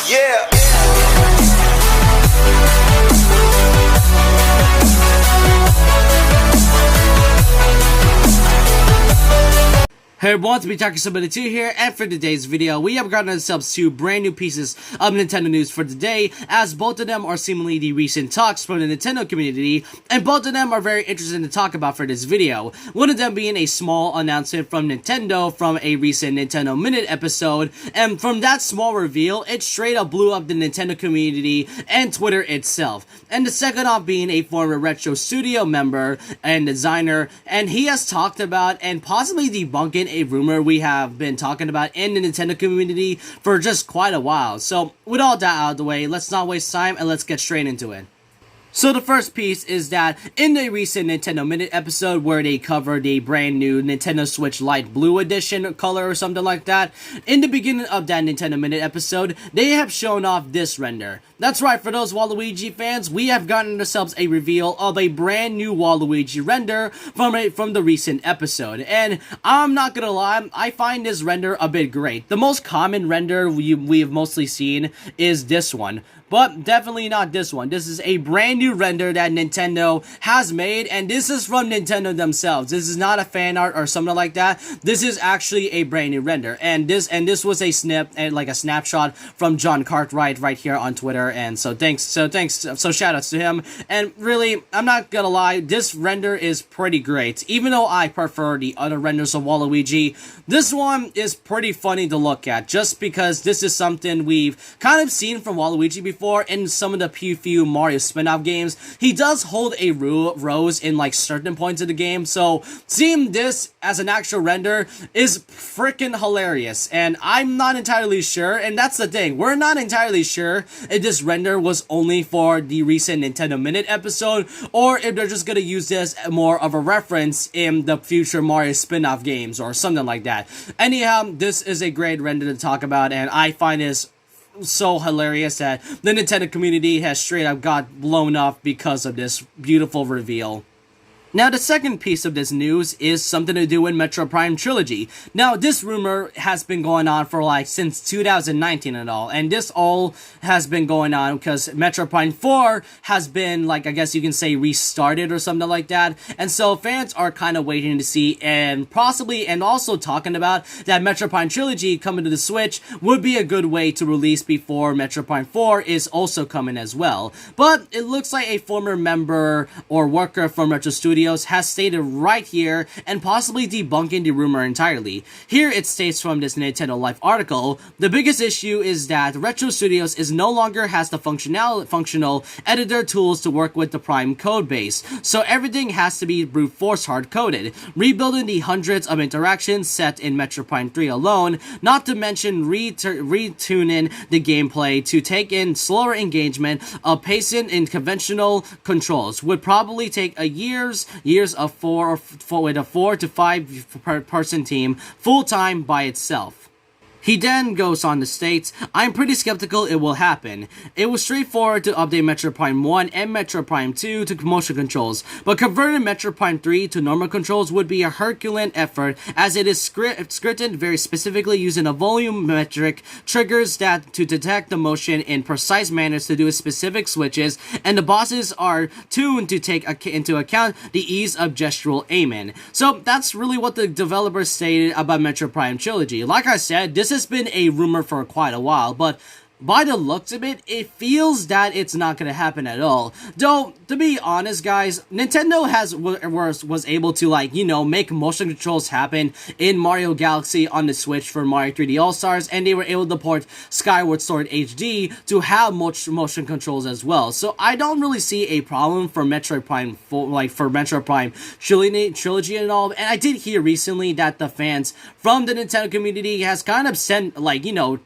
Yeah. Hey everyone, it's me Talking72 here, and for today's video, we have gotten ourselves two brand new pieces of Nintendo news for today, as both of them are seemingly the recent talks from the Nintendo community, and both of them are very interesting to talk about for this video. One of them being a small announcement from Nintendo from a recent Nintendo Minute episode, and from that small reveal, it straight up blew up the Nintendo community and Twitter itself. And the second off being a former Retro Studio member and designer, and he has talked about and possibly debunking a rumor we have been talking about in the Nintendo community for just quite a while. So with all that out of the way, let's not waste time and let's get straight into it. So the first piece is that in the recent Nintendo Minute episode where they covered a brand new Nintendo Switch Light Blue Edition color or something like that, in the beginning of that Nintendo Minute episode, they have shown off this render. That's right, for those Waluigi fans, we have gotten ourselves a reveal of a brand new Waluigi render from the recent episode. And I'm not gonna lie, I find this render a bit great. The most common render we have mostly seen is this one, but definitely not this one. This is a brand new render that Nintendo has made, and this is from Nintendo themselves. This is not a fan art or something like that. This is actually a brand new render, and this was a snapshot from John Cartwright right here on Twitter. And so shout outs to him. And really, I'm not gonna lie, this render is pretty great. Even though I prefer the other renders of Waluigi, this one is pretty funny to look at, just because this is something we've kind of seen from Waluigi before in some of the few Mario spin-off games. He does hold a rose in like certain points of the game, so seeing this as an actual render is freaking hilarious. And I'm not entirely sure, and that's the thing, we're not entirely sure if this render was only for the recent Nintendo Minute episode, or if they're just gonna use this more of a reference in the future Mario spin-off games or something like that. Anyhow, this is a great render to talk about, and I find this so hilarious that the Nintendo community has straight up got blown up because of this beautiful reveal. Now, the second piece of this news is something to do with Metroid Prime Trilogy. Now, this rumor has been going on for since 2019 and all, and this all has been going on because Metroid Prime 4 has been, I guess you can say, restarted or something like that, and so fans are kind of waiting to see, and also talking about that Metroid Prime Trilogy coming to the Switch would be a good way to release before Metroid Prime 4 is also coming as well. But it looks like a former member or worker from Retro Studios has stated right here and possibly debunking the rumor entirely. Here it states from this Nintendo Life article, the biggest issue is that Retro Studios no longer has the functional editor tools to work with the Prime code base, so everything has to be brute force hard coded, rebuilding the hundreds of interactions set in Metroid Prime 3 alone, not to mention retuning the gameplay to take in slower engagement of pacing in conventional controls would probably take years of 4 to 5 person team full-time by itself. He then goes on to state, I'm pretty skeptical it will happen. It was straightforward to update Metroid Prime 1 and Metroid Prime 2 to motion controls, but converting Metroid Prime 3 to normal controls would be a Herculean effort, as it is scripted very specifically using a volumetric triggers that to detect the motion in precise manners to do specific switches, and the bosses are tuned to take into account the ease of gestural aiming. So that's really what the developers stated about Metroid Prime Trilogy. Like I said, this has been a rumor for quite a while, but by the looks of it, it feels that it's not going to happen at all. Though, to be honest, guys, Nintendo was able to, make motion controls happen in Mario Galaxy on the Switch for Mario 3D All-Stars, and they were able to port Skyward Sword HD to have motion controls as well. So I don't really see a problem for Metroid Prime, for Metroid Prime Trilogy and all. And I did hear recently that the fans from the Nintendo community has kind of sent,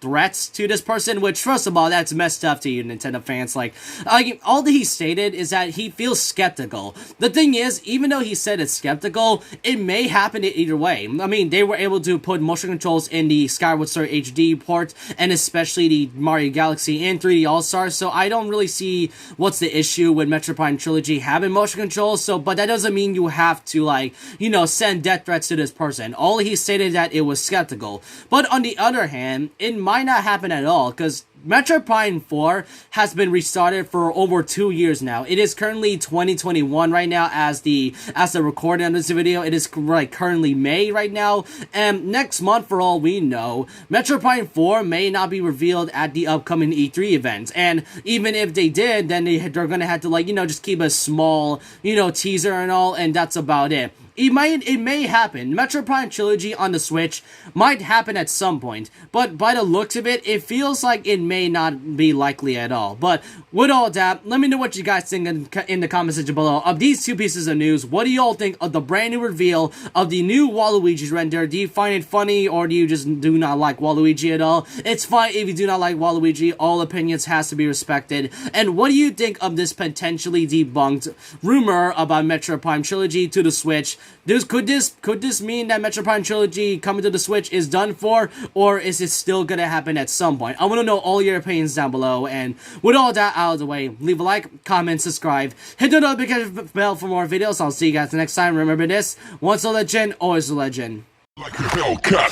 threats to this person, which first of all, that's messed up to you, Nintendo fans. All that he stated is that he feels skeptical. The thing is, even though he said it's skeptical, it may happen either way. I mean, they were able to put motion controls in the Skyward Sword HD port, and especially the Mario Galaxy and 3D All-Stars, so I don't really see what's the issue with Metroid Prime Trilogy having motion controls, but that doesn't mean you have to, send death threats to this person. All he stated that it was skeptical. But on the other hand, it might not happen at all, because Metroid Prime 4 has been restarted for over 2 years now. It is currently 2021 right now as the recording of this video. It is like currently May right now, and next month, for all we know, Metroid Prime 4 may not be revealed at the upcoming E3 event. And even if they did, then they're gonna have to, like, just keep a small, teaser and all, and that's about it. It may happen. Metroid Prime Trilogy on the Switch might happen at some point, but by the looks of it, it feels like it may not be likely at all. But with all that, let me know what you guys think in the comment section below of these two pieces of news. What do y'all think of the brand new reveal of the new Waluigi's render? Do you find it funny, or do you just do not like Waluigi at all? It's fine if you do not like Waluigi. All opinions has to be respected. And what do you think of this potentially debunked rumor about Metroid Prime Trilogy to the Switch? Could this mean that Metroid Prime Trilogy coming to the Switch is done for, or is it still gonna happen at some point? I want to know all your opinions down below, and with all that out of the way, leave a like, comment, subscribe, hit the notification bell for more videos. I'll see you guys next time. Remember this, once a legend, always a legend. Like a Hellcat.